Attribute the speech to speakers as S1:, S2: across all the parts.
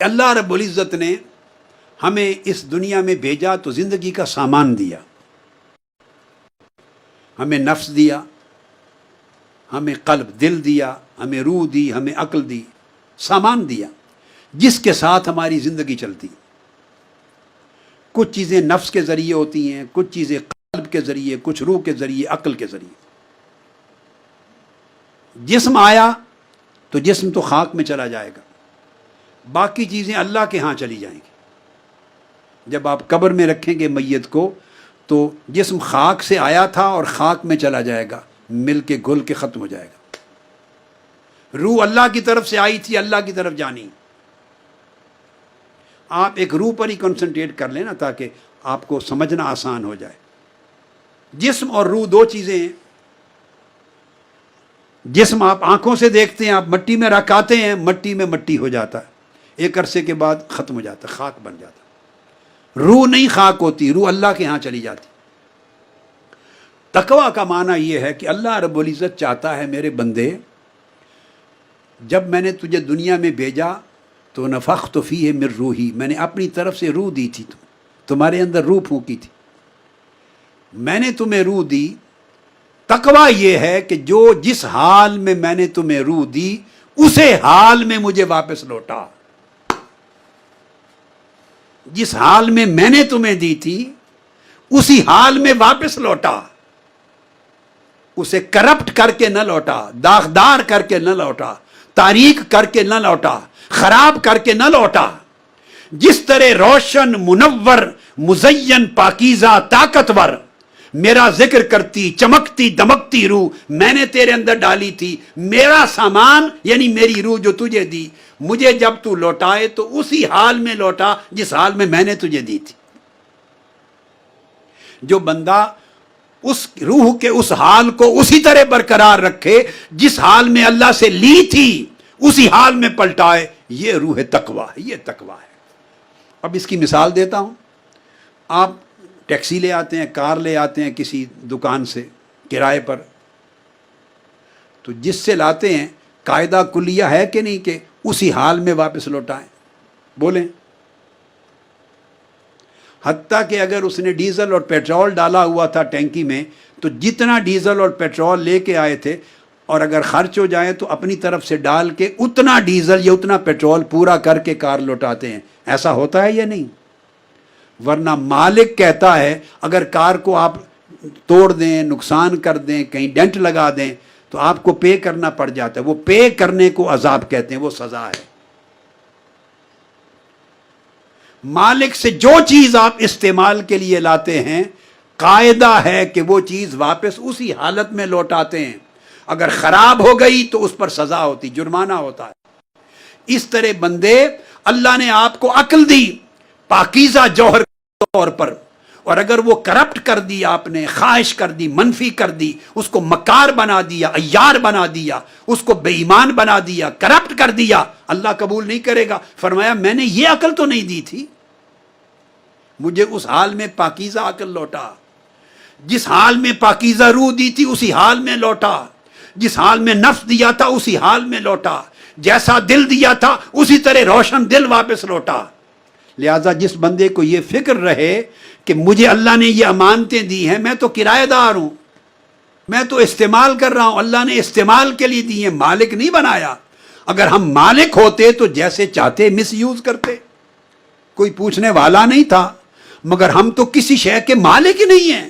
S1: کہ اللہ رب العزت نے ہمیں اس دنیا میں بھیجا تو زندگی کا سامان دیا، ہمیں نفس دیا، ہمیں قلب دل دیا، ہمیں روح دی، ہمیں عقل دی، سامان دیا جس کے ساتھ ہماری زندگی چلتی۔ کچھ چیزیں نفس کے ذریعے ہوتی ہیں، کچھ چیزیں قلب کے ذریعے، کچھ روح کے ذریعے، عقل کے ذریعے۔ جسم آیا تو جسم تو خاک میں چلا جائے گا، باقی چیزیں اللہ کے ہاں چلی جائیں گی۔ جب آپ قبر میں رکھیں گے میت کو تو جسم خاک سے آیا تھا اور خاک میں چلا جائے گا، مل کے گھل کے ختم ہو جائے گا۔ روح اللہ کی طرف سے آئی تھی، اللہ کی طرف جانی۔ آپ ایک روح پر ہی کنسنٹریٹ کر لیں نا تاکہ آپ کو سمجھنا آسان ہو جائے۔ جسم اور روح دو چیزیں ہیں۔ جسم آپ آنکھوں سے دیکھتے ہیں، آپ مٹی میں رکھ آتے ہیں، مٹی میں مٹی ہو جاتا ہے، ایک عرصے کے بعد ختم ہو جاتا ہے، خاک بن جاتا ہے۔ روح نہیں خاک ہوتی، روح اللہ کے ہاں چلی جاتی۔ تقویٰ کا معنی یہ ہے کہ اللہ رب العزت چاہتا ہے میرے بندے، جب میں نے تجھے دنیا میں بھیجا تو نفخت فیہ من روحی، میں نے اپنی طرف سے روح دی تھی، تمہارے اندر روح پھونکی تھی، میں نے تمہیں روح دی۔ تقویٰ یہ ہے کہ جو جس حال میں میں نے تمہیں روح دی اسے حال میں مجھے واپس لوٹا۔ جس حال میں میں نے تمہیں دی تھی اسی حال میں واپس لوٹا، اسے کرپٹ کر کے نہ لوٹا، داغدار کر کے نہ لوٹا، تاریک کر کے نہ لوٹا، خراب کر کے نہ لوٹا۔ جس طرح روشن، منور، مزین، پاکیزہ، طاقتور میرا ذکر کرتی، چمکتی دمکتی روح میں نے تیرے اندر ڈالی تھی، میرا سامان یعنی میری روح جو تجھے دی، مجھے جب تو لوٹائے تو اسی حال میں لوٹا جس حال میں نے تجھے دی تھی۔ جو بندہ اس روح کے اس حال کو اسی طرح برقرار رکھے جس حال میں اللہ سے لی تھی، اسی حال میں پلٹائے، یہ روح تقویٰ ہے، یہ تقویٰ ہے۔ اب اس کی مثال دیتا ہوں۔ آپ ٹیکسی لے آتے ہیں، کار لے آتے ہیں کسی دکان سے کرائے پر، تو جس سے لاتے ہیں قاعدہ کلیہ ہے کہ نہیں کہ اسی حال میں واپس لوٹائیں؟ بولیں۔ حتیٰ کہ اگر اس نے ڈیزل اور پیٹرول ڈالا ہوا تھا ٹینکی میں تو جتنا ڈیزل اور پیٹرول لے کے آئے تھے اور اگر خرچ ہو جائے تو اپنی طرف سے ڈال کے اتنا ڈیزل یا اتنا پیٹرول پورا کر کے کار لوٹاتے ہیں۔ ایسا ہوتا ہے یا نہیں؟ ورنہ مالک کہتا ہے اگر کار کو آپ توڑ دیں، نقصان کر دیں، کہیں ڈینٹ لگا دیں تو آپ کو پے کرنا پڑ جاتا ہے۔ وہ پے کرنے کو عذاب کہتے ہیں، وہ سزا ہے۔ مالک سے جو چیز آپ استعمال کے لیے لاتے ہیں قاعدہ ہے کہ وہ چیز واپس اسی حالت میں لوٹاتے ہیں۔ اگر خراب ہو گئی تو اس پر سزا ہوتی، جرمانہ ہوتا ہے۔ اس طرح بندے، اللہ نے آپ کو عقل دی پاکیزہ جوہر کے طور پر، اور اگر وہ کرپٹ کر دی، آپ نے خواہش کر دی، منفی کر دی، اس کو مکار بنا دیا، عیار بنا دیا، اس کو بے ایمان بنا دیا، کرپٹ کر دیا، اللہ قبول نہیں کرے گا۔ فرمایا میں نے یہ عقل تو نہیں دی تھی، مجھے اس حال میں پاکیزہ عقل لوٹا، جس حال میں پاکیزہ روح دی تھی اسی حال میں لوٹا، جس حال میں نفس دیا تھا اسی حال میں لوٹا، جیسا دل دیا تھا اسی طرح روشن دل واپس لوٹا۔ لہذا جس بندے کو یہ فکر رہے کہ مجھے اللہ نے یہ امانتیں دی ہیں، میں تو کرایہ دار ہوں، میں تو استعمال کر رہا ہوں، اللہ نے استعمال کے لیے دی ہیں، مالک نہیں بنایا۔ اگر ہم مالک ہوتے تو جیسے چاہتے مس یوز کرتے، کوئی پوچھنے والا نہیں تھا، مگر ہم تو کسی شے کے مالک ہی نہیں ہیں۔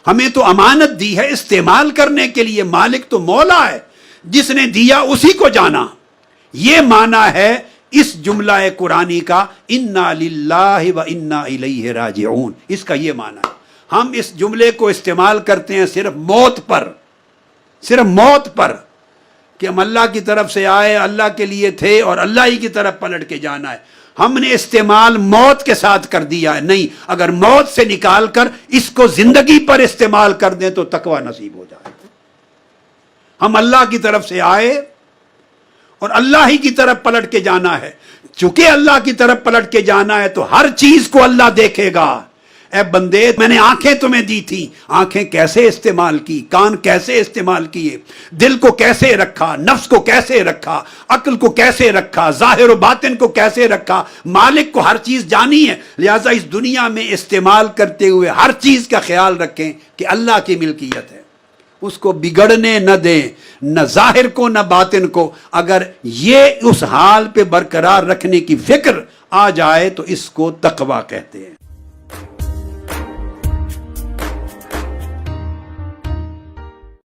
S1: ہمیں تو امانت دی ہے استعمال کرنے کے لیے، مالک تو مولا ہے، جس نے دیا اسی کو جانا۔ یہ معنی ہے اس جملہ قرآنی کا انا للہ و انا الیہ راجعون، اس کا یہ معنی ہے۔ ہم اس جملے کو استعمال کرتے ہیں صرف موت پر، صرف موت پر، کہ ہم اللہ کی طرف سے آئے، اللہ کے لیے تھے اور اللہ ہی کی طرف پلٹ کے جانا ہے۔ ہم نے استعمال موت کے ساتھ کر دیا ہے، نہیں، اگر موت سے نکال کر اس کو زندگی پر استعمال کر دیں تو تقویٰ نصیب ہو جائے۔ ہم اللہ کی طرف سے آئے اور اللہ ہی کی طرف پلٹ کے جانا ہے۔ چونکہ اللہ کی طرف پلٹ کے جانا ہے تو ہر چیز کو اللہ دیکھے گا، اے بندے میں نے آنکھیں تمہیں دی تھی، آنکھیں کیسے استعمال کی، کان کیسے استعمال کیے، دل کو کیسے رکھا، نفس کو کیسے رکھا، عقل کو کیسے رکھا، ظاہر و باطن کو کیسے رکھا۔ مالک کو ہر چیز جانی ہے، لہٰذا اس دنیا میں استعمال کرتے ہوئے ہر چیز کا خیال رکھیں کہ اللہ کی ملکیت ہے، اس کو بگڑنے نہ دیں، نہ ظاہر کو نہ باطن کو۔ اگر یہ اس حال پہ برقرار رکھنے کی فکر آ جائے تو اس کو تقویٰ کہتے ہیں۔